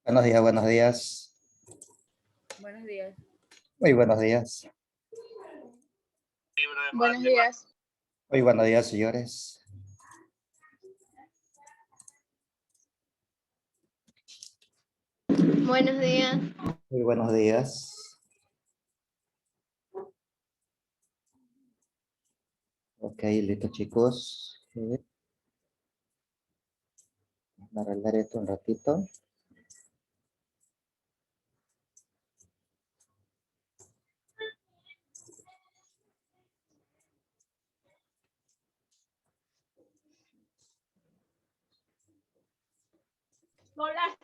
Buenos días, buenos días. Buenos días. Muy buenos días. Buenos días. Muy buenos días, señores. Buenos días. Muy buenos días. Ok, listo, chicos. Vamos a arreglar esto un ratito. Hola.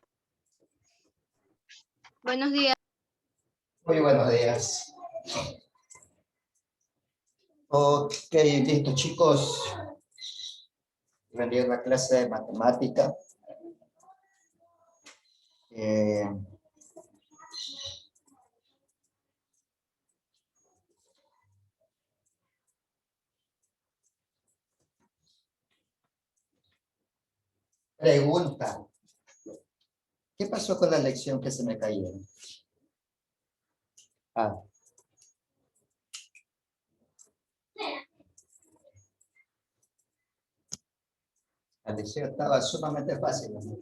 Buenos días. Muy buenos días. Ok, listo, chicos. Venir a la clase de matemática. Pregunta. ¿Qué pasó con la lección que se me cayó? Ah. La lección estaba sumamente fácil, ¿no?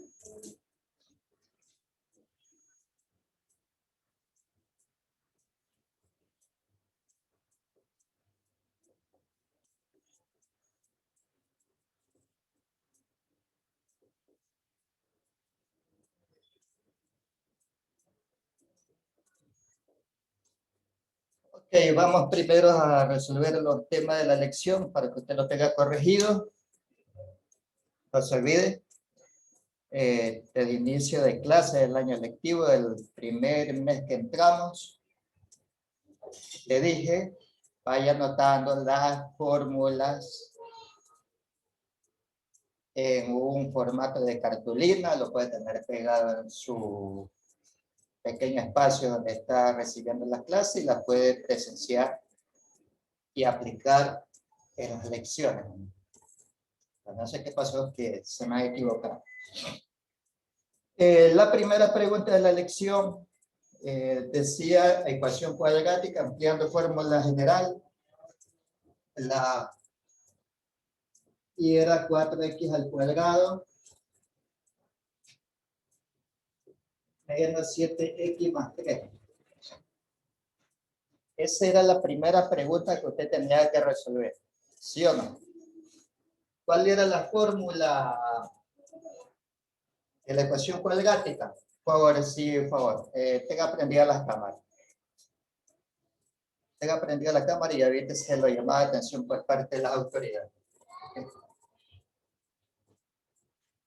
Ok, vamos primero a resolver los temas de la lección para que usted lo tenga corregido. No se olvide. El inicio de clase del año lectivo, del primer mes que entramos, le dije, vaya anotando las fórmulas en un formato de cartulina, lo puede tener pegado en su pequeño espacio donde está recibiendo las clases y las puede presenciar y aplicar en las lecciones. No sé qué pasó, que se me ha equivocado. La primera pregunta de la lección decía ecuación cuadrática ampliando fórmula general. La y era 4x al cuadrado menos 7x más 3. Esa era la primera pregunta que usted tenía que resolver. ¿Sí o no? ¿Cuál era la fórmula de la ecuación cuadrática? Por favor, sí, por favor. Tenga prendida las cámaras. Tenga prendida la cámara y ahorita se lo llamaba atención por parte de las autoridades.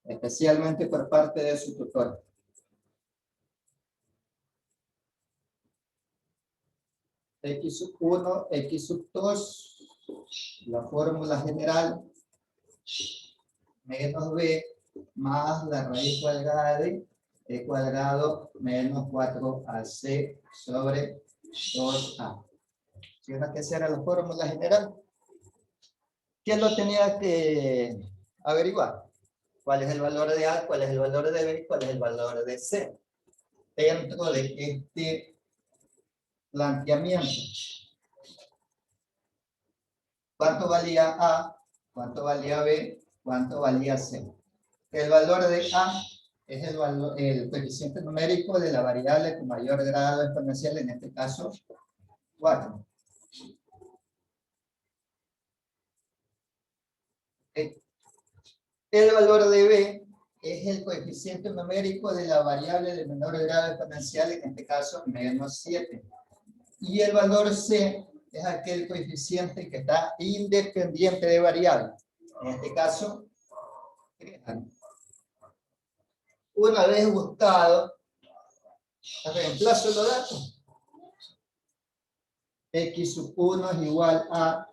Especialmente por parte de su tutor. X sub 1, X sub 2, la fórmula general, menos B más la raíz cuadrada de E cuadrado menos 4AC sobre 2A. ¿Sí es que esa era la fórmula general? ¿Quién lo tenía que averiguar? ¿Cuál es el valor de A, cuál es el valor de B, cuál es el valor de C? Dentro de este planteamiento. ¿Cuánto valía A? ¿Cuánto valía B? ¿Cuánto valía C? El valor de A es el coeficiente numérico de la variable con mayor grado exponencial, en este caso 4. El valor de B es el coeficiente numérico de la variable de menor grado exponencial, en este caso menos 7. Y el valor C es aquel coeficiente que está independiente de variable. En este caso, 3. Una vez buscado, reemplazo los datos. X sub 1 es igual a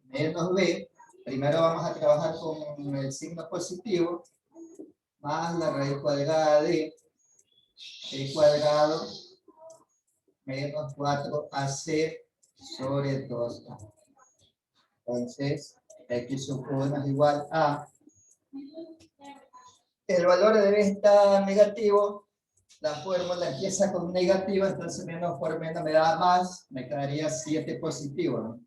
menos B. Primero vamos a trabajar con el signo positivo, más la raíz cuadrada de E cuadrado menos 4AC sobre 2A. Entonces, X sub 1 es igual a, el valor de B está negativo, la fórmula empieza con negativo, entonces menos por menos me da más, me quedaría 7 positivo, ¿no?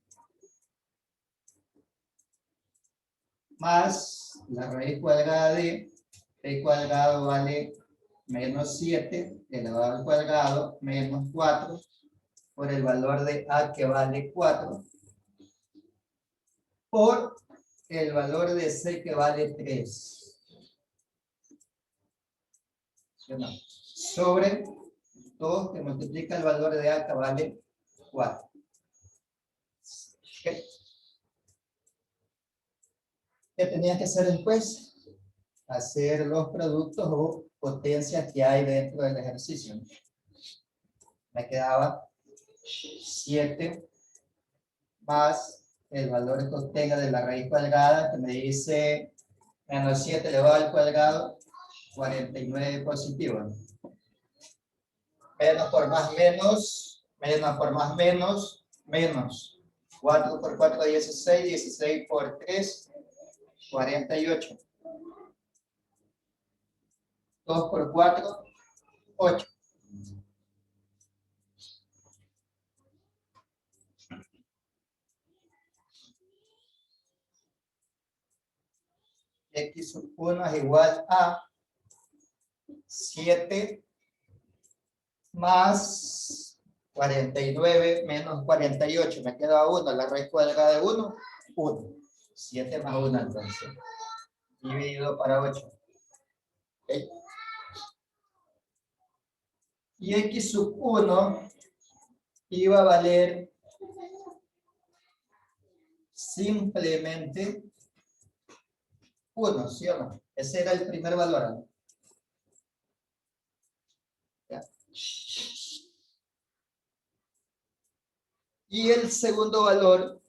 Más la raíz cuadrada de B cuadrado vale menos 7 elevado al cuadrado menos 4 por el valor de A que vale 4 por el valor de C que vale 3. ¿Sí o no? Sobre 2 que multiplica el valor de A que vale 4. ¿Okay? ¿Qué tenía que hacer después? Hacer los productos o potencias que hay dentro del ejercicio. Me quedaba 7 más el valor que obtenga de la raíz cuadrada, que me dice menos 7 elevado al cuadrado, 49 positivo. Menos por más menos, menos por más menos, menos. 4 por 4, 16, 16 por 3, 48. 2 por 4, 8. X sub 1 es igual a 7 más 49 menos 48. Me queda 1. La raíz cuadrada de 1, 1. 7 más 1 entonces. Dividido para 8. ¿Okay? Y X sub 1 iba a valer simplemente 1, ¿sí o no? Ese era el primer valor, ¿no? ¿Ya? Y el segundo valor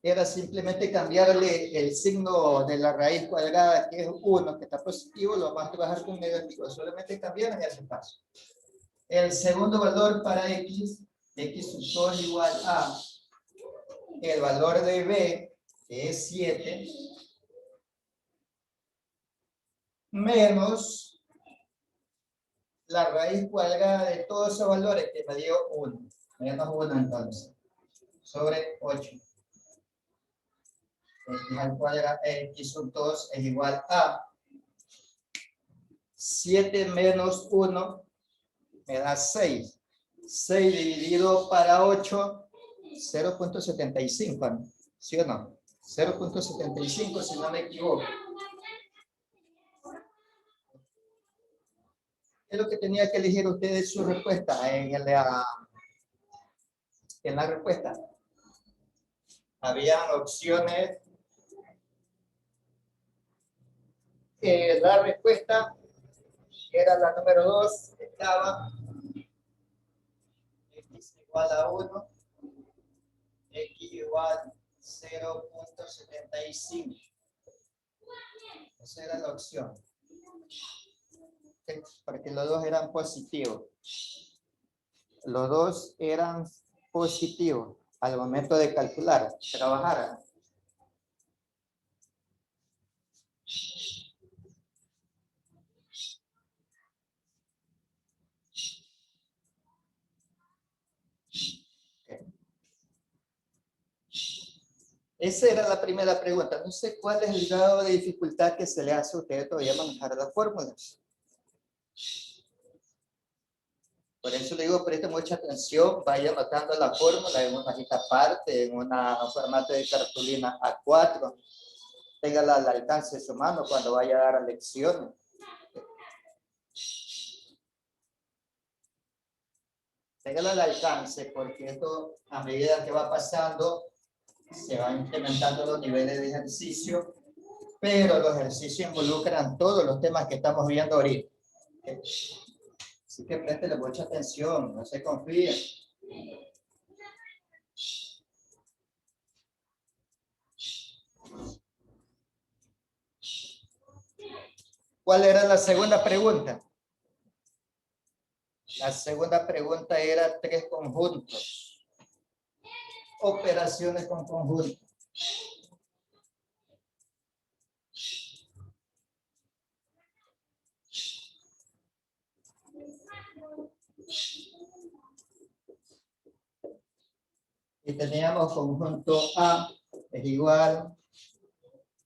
era simplemente cambiarle el signo de la raíz cuadrada, que es 1, que está positivo, lo vamos a trabajar con negativo, solamente cambiar en ese paso. El segundo valor para X sub 2 es igual a el valor de B, que es 7, menos la raíz cuadrada de todos esos valores que me dio 1, menos 1 entonces, sobre 8. X al cuadrado, X sub 2 es igual a 7 menos 1 me da 6. 6 dividido para 8, 0.75, ¿sí o no? 0.75 si no me equivoco. ¿Qué es lo que tenía que elegir ustedes su respuesta en la respuesta? Habían opciones. La respuesta era la número 2, estaba X igual a 1, X igual 0.75. Esa era la opción. Porque los dos eran positivos. Los dos eran positivos al momento de calcular, trabajar. Esa era la primera pregunta. No sé cuál es el grado de dificultad que se le hace a usted todavía manejar las fórmulas. Por eso le digo, preste mucha atención, vaya anotando la fórmula en una hojita aparte, en un formato de cartulina A4. Téngala al alcance de su mano cuando vaya a dar lecciones. Téngala al alcance, porque esto, a medida que va pasando, se van incrementando los niveles de ejercicio, pero los ejercicios involucran todos los temas que estamos viendo ahorita. Así que préstele mucha atención, no se confíen. ¿Cuál era la segunda pregunta? La segunda pregunta era 3 conjuntos. Operaciones con conjuntos. Y teníamos conjunto A es igual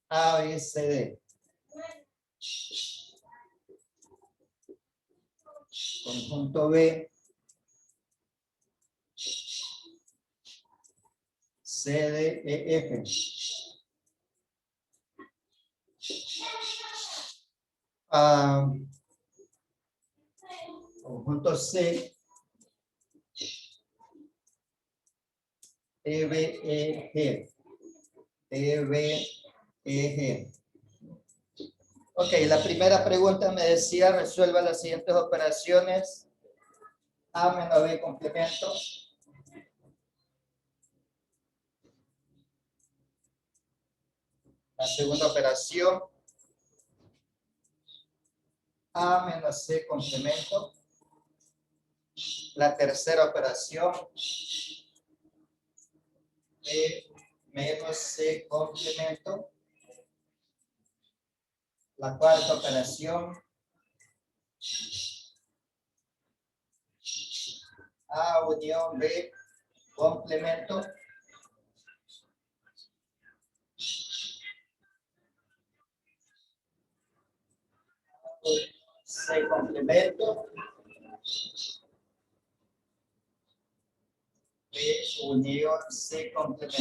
a, B, C, D. Conjunto B, C, D, E, F. Conjunto C, E, B, E, G. E, B, E, G. Ok, la primera pregunta me decía, resuelva las siguientes operaciones. A menos B complemento. La segunda operación. A menos C complemento. La tercera operación. B menos C complemento. La cuarta operación. A unión B complemento. C complemento. B unión C complemento.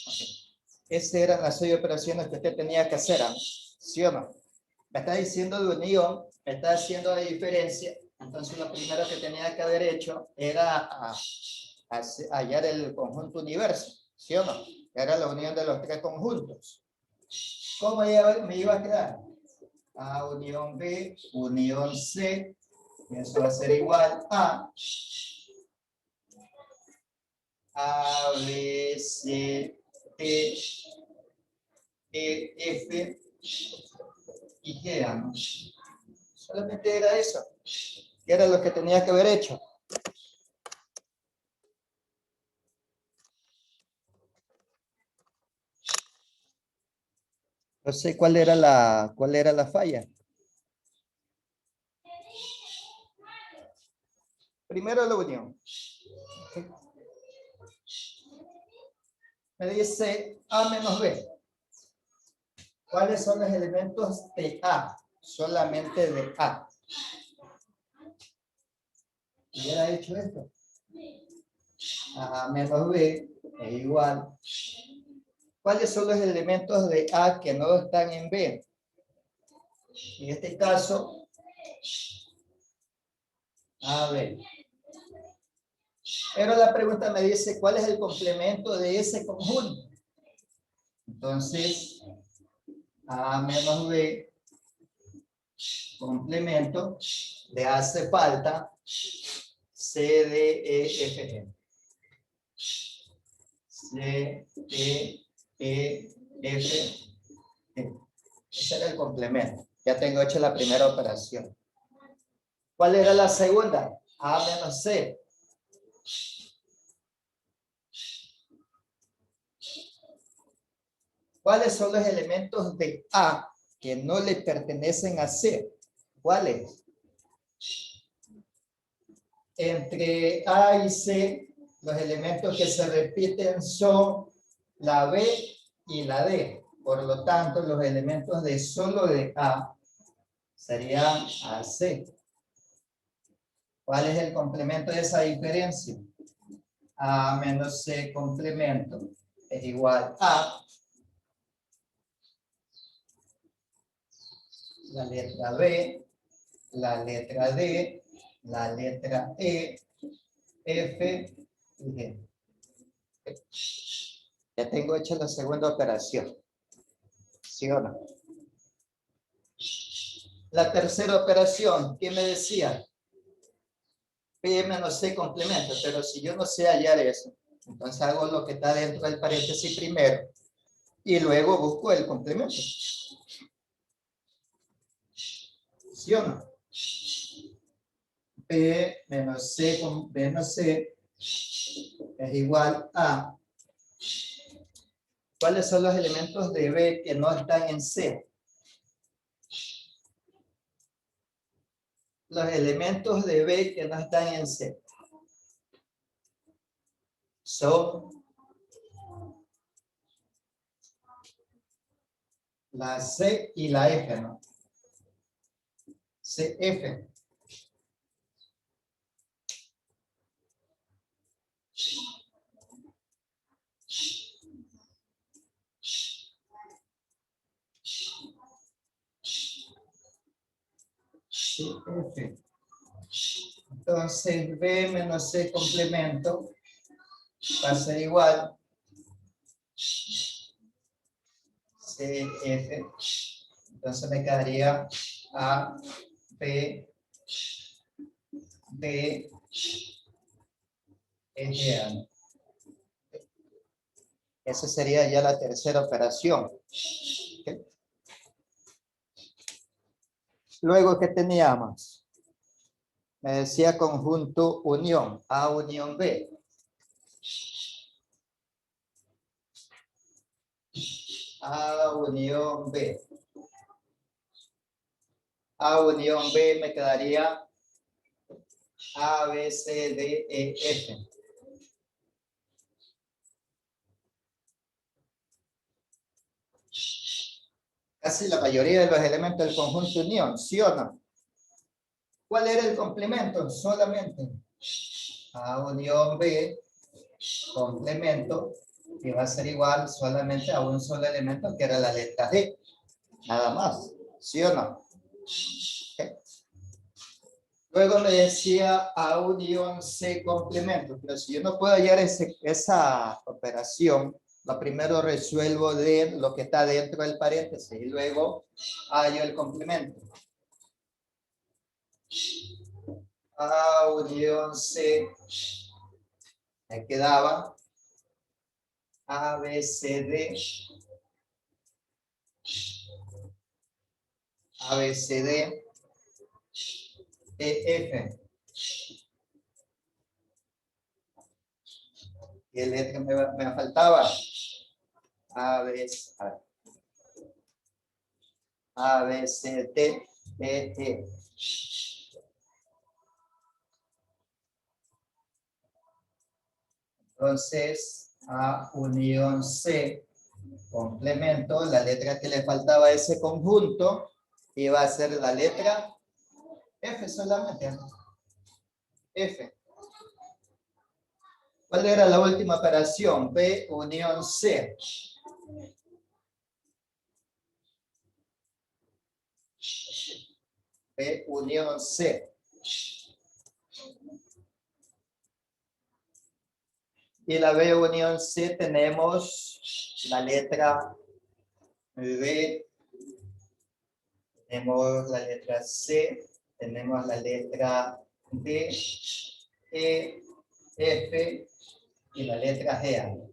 Okay. Esas eran las 6 operaciones que usted tenía que hacer, ¿sí o no? Me está diciendo de unión, me está haciendo de diferencia. Entonces lo primero que tenía que haber hecho era hallar el conjunto universo, ¿sí o no? Era la unión de los 3 conjuntos. ¿Cómo me iba a quedar? A unión B, unión C, eso va a ser igual a B, C, D, E, F y G, ¿no? Solamente era eso. ¿Qué era lo que tenía que haber hecho? No sé cuál era la falla. Primero la unión. Okay. Me dice A menos B. ¿Cuáles son los elementos de A? Solamente de A. ¿Hubiera hecho esto? A menos B es igual. ¿Cuáles son los elementos de A que no están en B? En este caso, A, B. Pero la pregunta me dice, ¿cuál es el complemento de ese conjunto? Entonces, A menos B, complemento, le hace falta C, D, E, F, G. C, D, E, F, G. Ese era el complemento. Ya tengo hecho la primera operación. ¿Cuál era la segunda? A menos C. ¿Cuáles son los elementos de A que no le pertenecen a C? ¿Cuáles? Entre A y C, los elementos que se repiten son la B y la D. Por lo tanto, los elementos de solo de A serían AC. ¿Cuál es el complemento de esa diferencia? A menos C complemento es igual a la letra B, la letra D, la letra E, F y G. Ya tengo hecha la segunda operación. ¿Sí o no? La tercera operación, ¿qué me decía? P menos C complemento, pero si yo no sé hallar eso, entonces hago lo que está dentro del paréntesis primero y luego busco el complemento. ¿Sí o no? P menos C con B menos C es igual a... ¿Cuáles son los elementos de B que no están en C? los elementos de B que no están en C son la C y la F, ¿no? CF. CF. Entonces, B menos C complemento va a ser igual CF. Entonces me quedaría A, B, B, F, A. Esa sería ya la tercera operación. ¿Okay? Luego, ¿qué teníamos? Me decía conjunto unión, A unión B. A unión B. A unión B me quedaría A, B, C, D, E, F. Casi la mayoría de los elementos del conjunto unión, ¿sí o no? ¿Cuál era el complemento? Solamente A unión B, complemento, que va a ser igual solamente a un solo elemento, que era la letra G. Nada más, ¿sí o no? Okay. Luego me decía A unión C complemento, pero si yo no puedo hallar esa operación, lo primero resuelvo de lo que está dentro del paréntesis y luego hallo el complemento. A unión C me quedaba A, B, C, D. A, B, C, D. E, F. ¿Qué letra me faltaba? A, B, C, D, E, E. Entonces, A unión C, complemento, la letra que le faltaba a ese conjunto iba a ser la letra F solamente. F. ¿Cuál era la última operación? B unión C. B unión C. Y la B unión C tenemos la letra B, tenemos la letra C, tenemos la letra D, E, F y la letra G.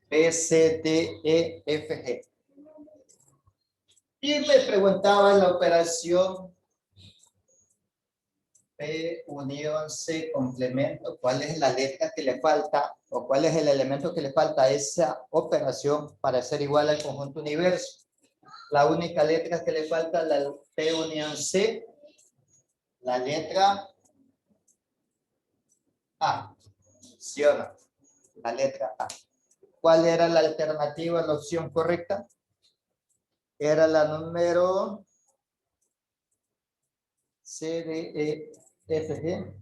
B, C, D, E, F, G. Y me preguntaba en la operación B unión C complemento, ¿cuál es la letra que le falta o cuál es el elemento que le falta a esa operación para ser igual al conjunto universo? La única letra que le falta, la P unión C, la letra A. ¿Sí o no? La letra A. ¿Cuál era la alternativa, la opción correcta? Era la número C, D, E, F, G,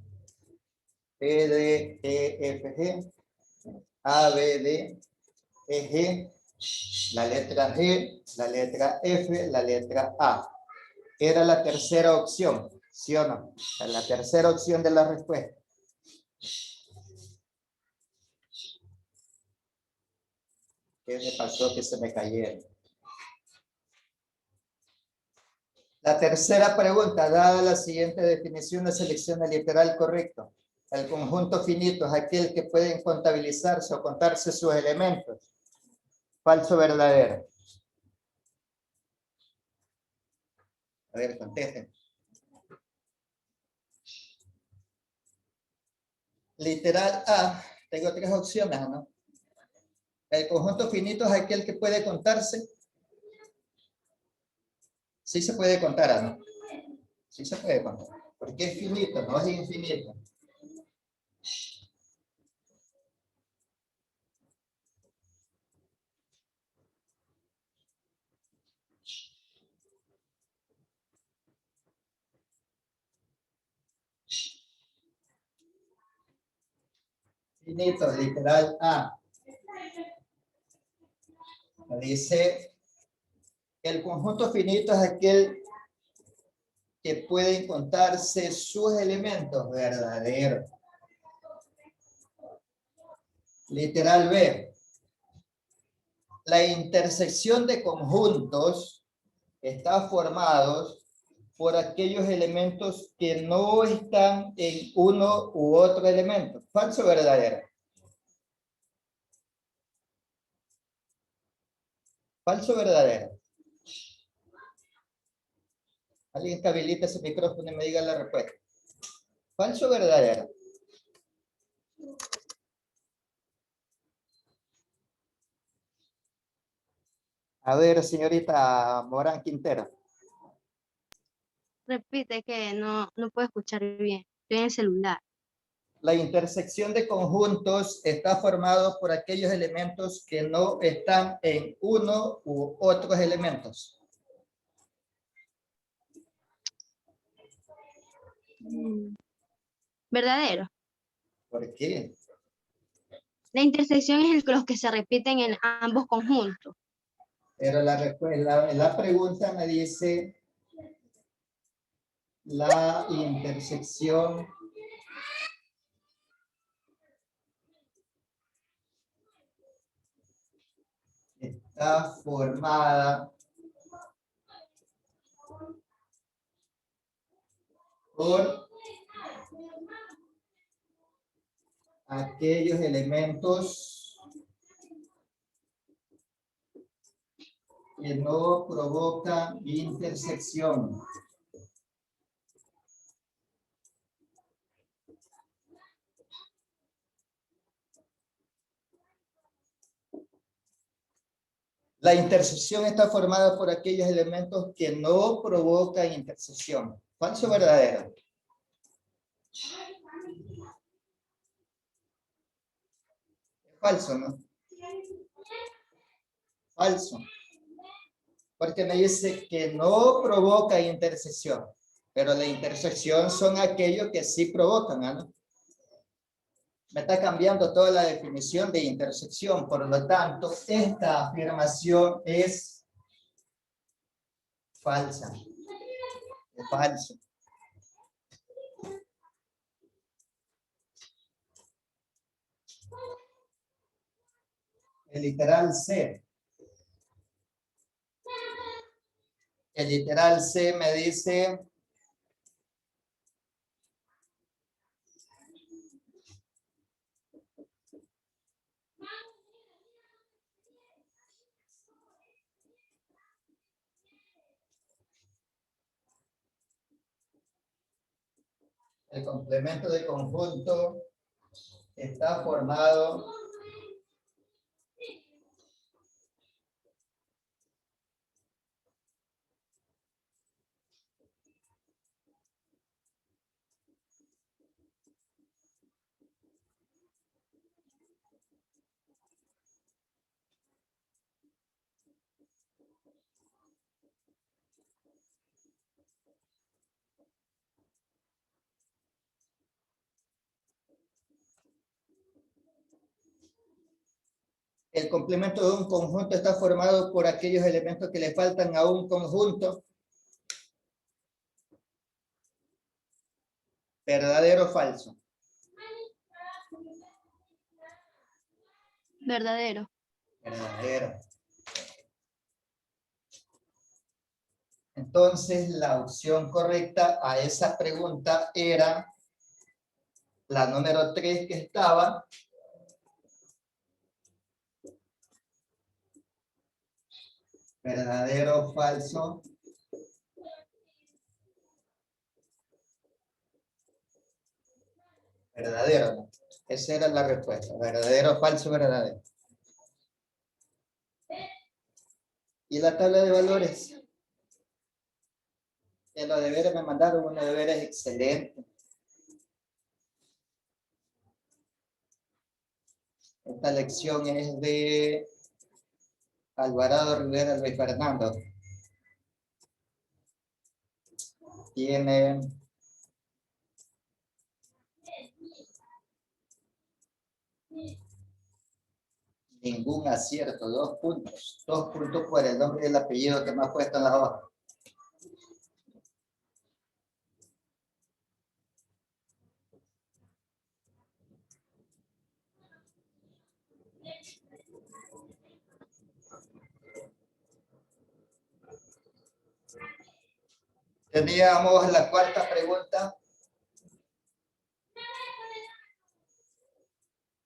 P, D, E, F, G, A, B, D, E, G, la letra G, la letra F, la letra A. Era la tercera opción, ¿sí o no? La tercera opción de la respuesta. ¿Qué me pasó que se me cayeron? La tercera pregunta, dada la siguiente definición, selecciona el literal correcto. El conjunto finito es aquel que pueden contabilizarse o contarse sus elementos. Falso o verdadero. A ver, contesten. Literal A, tengo tres opciones, ¿no? El conjunto finito es aquel que puede contarse. Sí se puede contar, ¿no? Sí se puede contar. Porque es finito, no es infinito. Finito, literal A. Dice, el conjunto finito es aquel que pueden contarse sus elementos verdaderos. Literal B. La intersección de conjuntos está formados por aquellos elementos que no están en uno u otro elemento. ¿Falso o verdadero? ¿Falso o verdadero? Alguien que habilite ese micrófono y me diga la respuesta. ¿Falso o verdadero? A ver, señorita Morán Quintero. Repite que no puedo escuchar bien. Estoy en el celular. La intersección de conjuntos está formado por aquellos elementos que no están en uno u otros elementos. Verdadero. ¿Por qué? La intersección es los que se repiten en ambos conjuntos. Pero la pregunta me dice la intersección está formada por aquellos elementos que no provocan intersección. La intersección está formada por aquellos elementos que no provocan intersección. ¿Falso o verdadero? Falso, ¿no? Falso. Porque me dice que no provoca intersección. Pero la intersección son aquellos que sí provocan, ¿no? Me está cambiando toda la definición de intersección. Por lo tanto, esta afirmación es falsa. Es falso. El literal C. El literal C me dice el complemento de conjunto está formado el complemento de un conjunto está formado por aquellos elementos que le faltan a un conjunto. ¿Verdadero o falso? Verdadero. Verdadero. Entonces, la opción correcta a esa pregunta era la número 3 que estaba. ¿Verdadero o falso? Verdadero, ¿no? Esa era la respuesta. ¿Verdadero o falso? Verdadero. ¿Y la tabla de valores? En los deberes me mandaron unos deberes excelentes. Esta lección es de Alvarado Rivera Luis Fernando. Tiene ningún acierto, 2 puntos. 2 puntos por el nombre y el apellido que me ha puesto en la hoja. Teníamos la cuarta pregunta.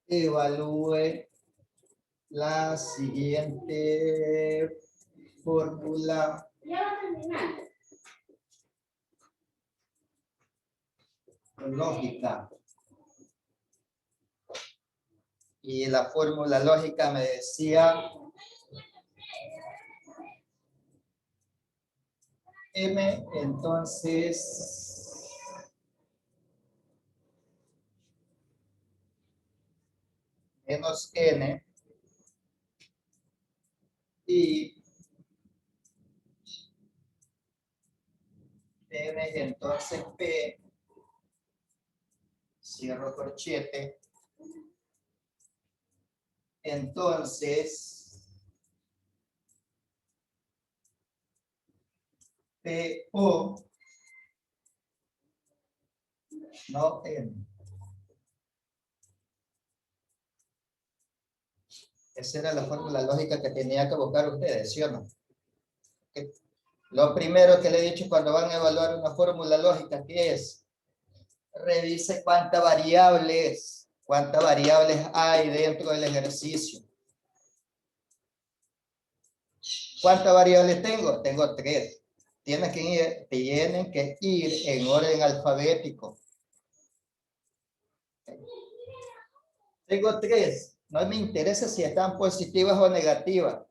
Evalúe la siguiente fórmula lógica. Y la fórmula lógica me decía M, entonces menos N y N, entonces P, cierro corchete, entonces PO, no N. Esa era la fórmula lógica que tenía que buscar ustedes, ¿sí o no? Lo primero que le he dicho cuando van a evaluar una fórmula lógica, ¿qué es? Revise cuántas variables hay dentro del ejercicio. ¿Cuántas variables tengo? Tengo 3. Tienen que ir en orden alfabético. Tengo 3. No me interesa si están positivas o negativas.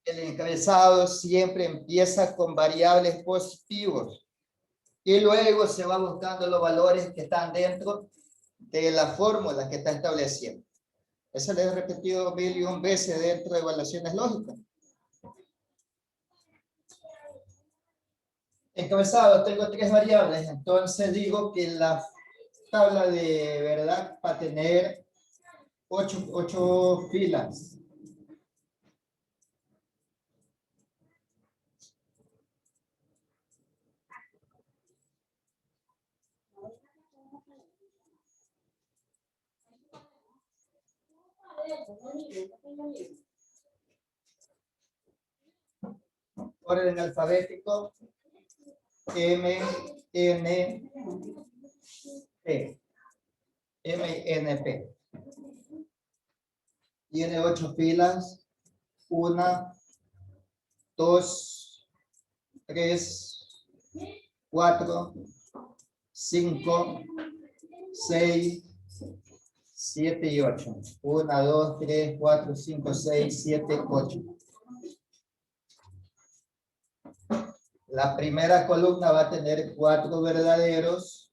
El encabezado siempre empieza con variables positivos. Y luego se va buscando los valores que están dentro de la fórmula que está estableciendo. Eso lo he repetido 1001 veces dentro de evaluaciones lógicas. Encabezado, tengo 3 variables, entonces digo que la tabla de verdad va a tener 8 filas. Orden alfabético, M, N, P. M, N, P. Tiene 8 filas. 1, 2, 3, 4, 5, 6, 7 y 8. 1, 2, 3, 4, 5, 6, 7, 8. La primera columna va a tener 4 verdaderos,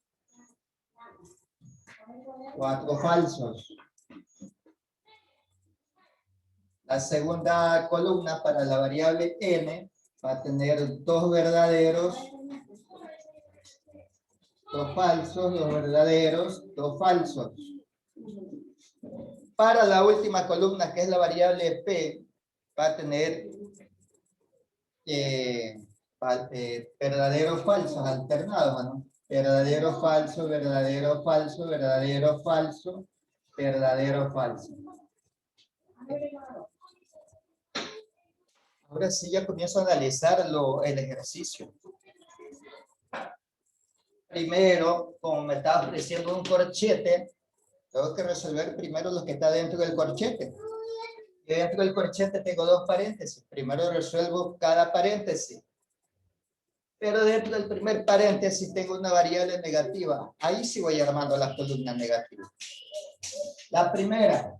4 falsos. La segunda columna para la variable n va a tener 2 verdaderos, 2 falsos, 2 verdaderos, 2 falsos. Para la última columna, que es la variable p, va a tener verdaderos falsos alternados, ¿no? Verdadero, falso, verdadero, falso, verdadero, falso, verdadero, falso. Ahora sí ya comienzo a analizar el ejercicio. Primero, como me está ofreciendo un corchete, tengo que resolver primero lo que está dentro del corchete. Y dentro del corchete tengo 2 paréntesis. Primero resuelvo cada paréntesis. Pero dentro del primer paréntesis tengo una variable negativa. Ahí sí voy armando la columna negativa. La primera.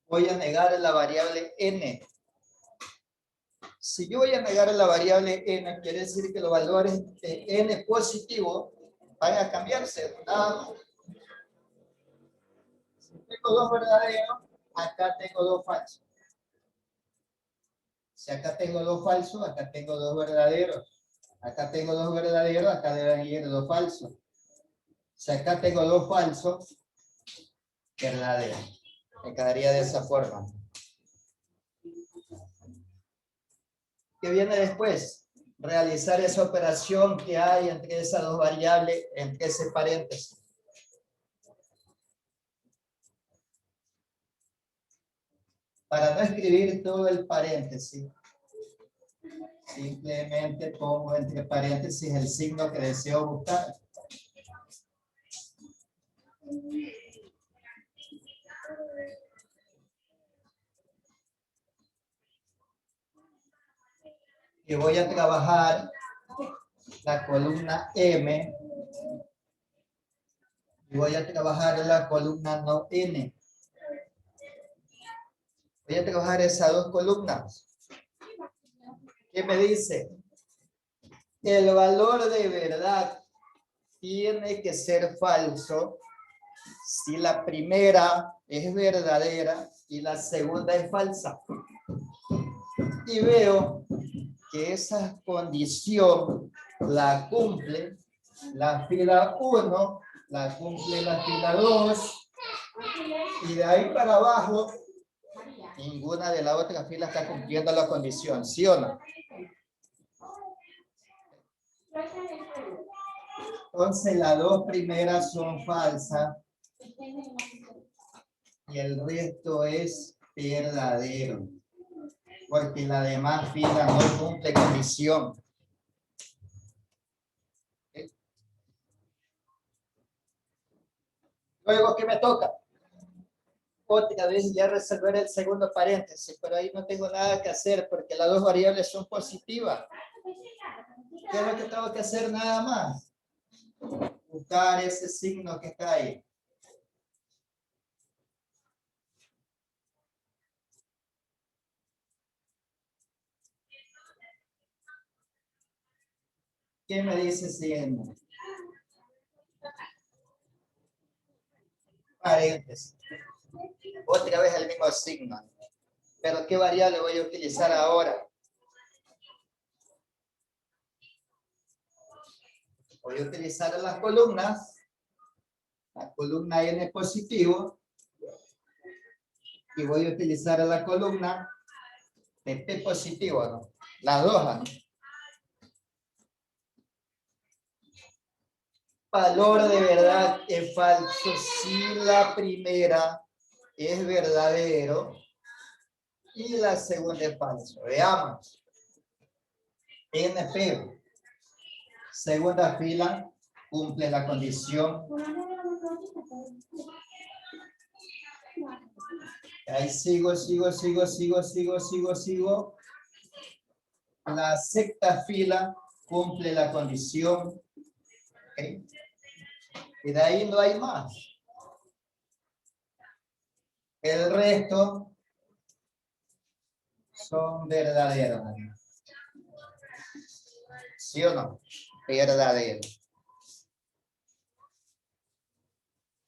Voy a negar la variable n. Si yo voy a negar la variable n, quiere decir que los valores de n positivo van a cambiarse. Nada más. Si tengo dos verdaderos, acá tengo dos falsos. Si acá tengo dos falsos, acá tengo dos verdaderos. Acá tengo dos verdaderos, acá deben ir dos falsos. Si acá tengo dos falsos, verdaderos. Me quedaría de esa forma. ¿Qué viene después? Realizar esa operación que hay entre esas dos variables, entre ese paréntesis. Para no escribir todo el paréntesis, simplemente pongo entre paréntesis el signo que deseo buscar. Y voy a trabajar la columna M y voy a trabajar la columna no N. Voy a trabajar esas dos columnas. ¿Qué me dice? El valor de verdad tiene que ser falso si la primera es verdadera y la segunda es falsa. Y veo que esa condición la cumple la fila 1, la cumple la fila 2, y de ahí para abajo, ninguna de las otras filas está cumpliendo la condición, ¿sí o no? Entonces las dos primeras son falsas y el resto es verdadero, porque la demás fila no cumple condición. Luego, ¿qué me toca? Otra vez ya resolver el segundo paréntesis, pero ahí no tengo nada que hacer porque las dos variables son positivas. ¿Qué es lo que tengo que hacer nada más? Buscar ese signo que está ahí. ¿Qué me dice signo? Paréntesis. Otra vez el mismo signo. Pero ¿qué variable voy a utilizar ahora? Voy a utilizar las columnas. La columna N positivo. Y voy a utilizar la columna de P positivo, ¿no? Las dos, ¿no? Valor de verdad es falso si la primera es verdadero y la segunda es falso. Veamos. NP. Segunda fila cumple la condición. Ahí sigo. La sexta fila cumple la condición. ¿Okay? Y de ahí no hay más. El resto son verdaderos. ¿Sí o no? Verdadero.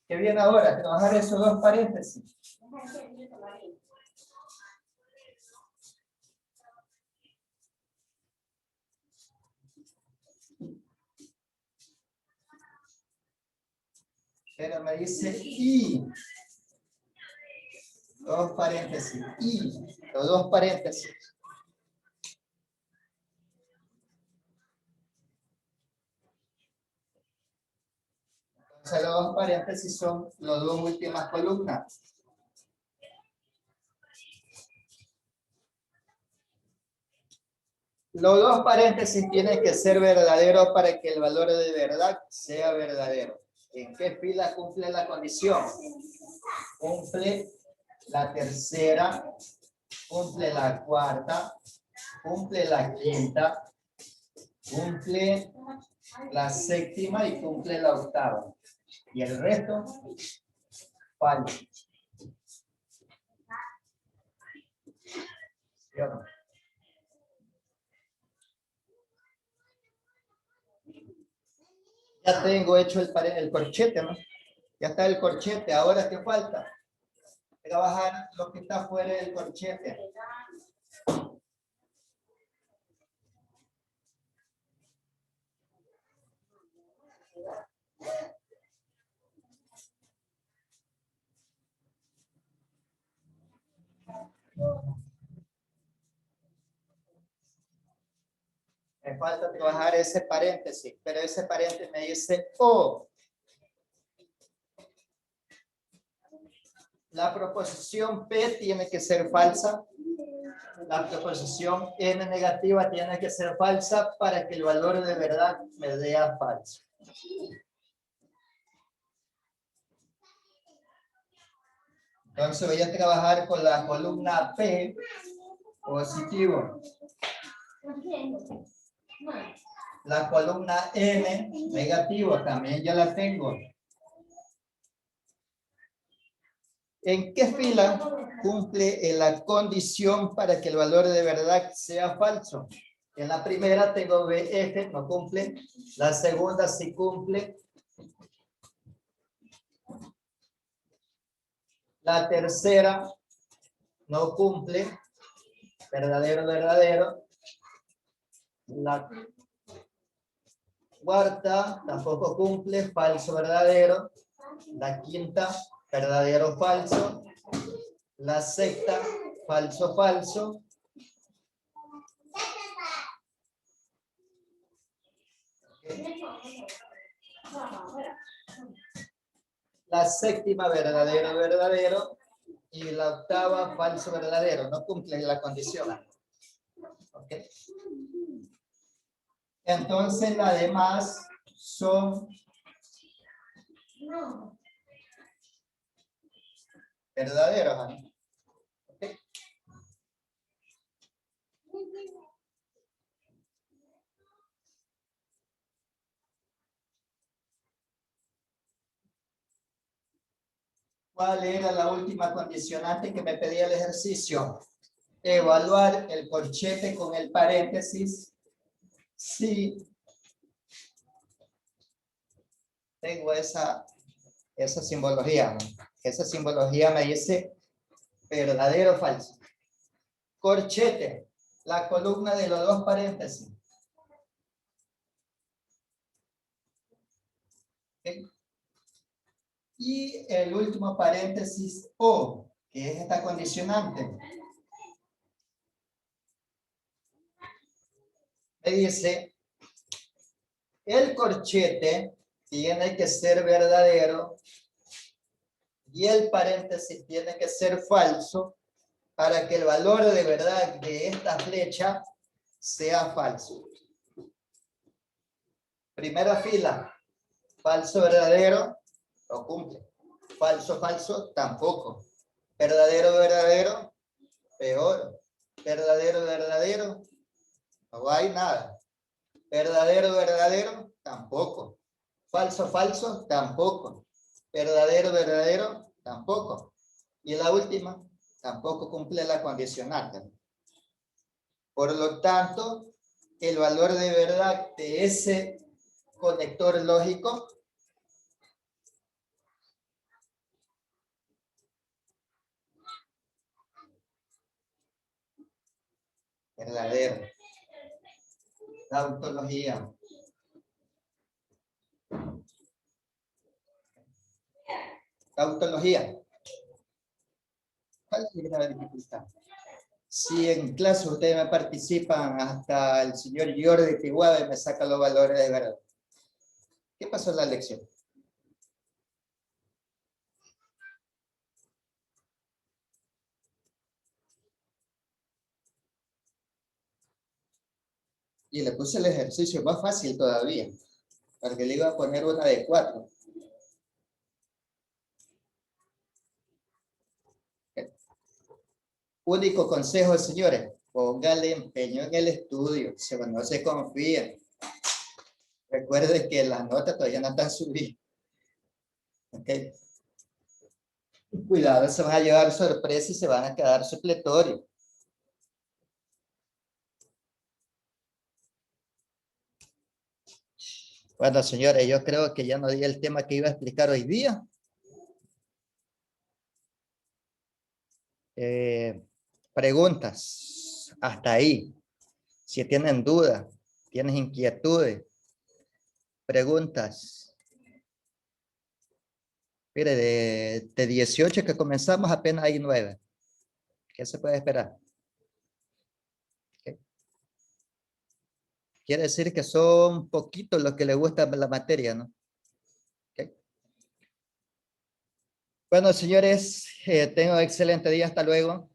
¿Qué viene ahora? Trabajar esos dos paréntesis. Pero me dice y. Dos paréntesis. Y. Los dos paréntesis. Entonces los dos paréntesis son las dos últimas columnas. Los dos paréntesis tienen que ser verdaderos para que el valor de verdad sea verdadero. ¿En qué fila cumple la condición? Cumple la tercera, cumple la cuarta, cumple la quinta, cumple la séptima y cumple la octava. Y el resto, falso. ¿Sí o no? Ya tengo hecho el corchete, ¿no? Ya está el corchete. Ahora, ¿qué falta? Trabajar lo que está fuera del corchete. Me falta trabajar ese paréntesis, pero ese paréntesis me dice O. La proposición P tiene que ser falsa. La proposición N negativa tiene que ser falsa para que el valor de verdad me dé falso. Entonces voy a trabajar con la columna P, positivo. La columna N, negativo, también ya la tengo. ¿En qué fila cumple la condición para que el valor de verdad sea falso? En la primera tengo BF, no cumple. La segunda sí cumple. La tercera no cumple. Verdadero, verdadero. La cuarta tampoco cumple. Falso, verdadero. La quinta, verdadero, falso. La sexta, falso, falso. La séptima, verdadero, verdadero. Y la octava, falso, verdadero. No cumple la condición. ¿Okay? Entonces, las demás son verdaderos. ¿Okay? ¿Cuál era la última condicionante que me pedía el ejercicio? Evaluar el corchete con el paréntesis si tengo esa simbología, ¿no? Esa simbología me dice verdadero o falso. Corchete, la columna de los dos paréntesis. ¿Okay? Y el último paréntesis O, que es esta condicionante. Me dice, el corchete tiene que ser verdadero y el paréntesis tiene que ser falso para que el valor de verdad de esta flecha sea falso. Primera fila, falso, verdadero, no cumple. Falso, falso, tampoco. Verdadero, verdadero, peor. Verdadero, verdadero, no hay nada. Verdadero, verdadero, tampoco. Falso, falso, tampoco. Verdadero, verdadero, tampoco. Y la última, tampoco cumple la condicionante. Por lo tanto, el valor de verdad de ese conector lógico verdadero. Tautología. Tautología. ¿Cuál es la dificultad? Si en clase ustedes me participan, hasta el señor Jordi Tiguave me saca los valores de verdad. ¿Qué pasó en la lección? Y le puse el ejercicio más fácil todavía, porque le iba a poner una de 4. Único consejo, señores, póngale empeño en el estudio, no se confíen. Recuerde que las notas todavía no están subidas. ¿Ok? Cuidado, se van a llevar sorpresa y se van a quedar supletorios. Bueno, señores, yo creo que ya no di el tema que iba a explicar hoy día. Preguntas, hasta ahí. Si tienen dudas, tienen inquietudes, preguntas. Mire, de 18 que comenzamos apenas hay 9. ¿Qué se puede esperar? ¿Qué? Quiere decir que son poquitos los que les gusta la materia, ¿no? ¿Qué? Bueno, señores, tengan un excelente día. Hasta luego.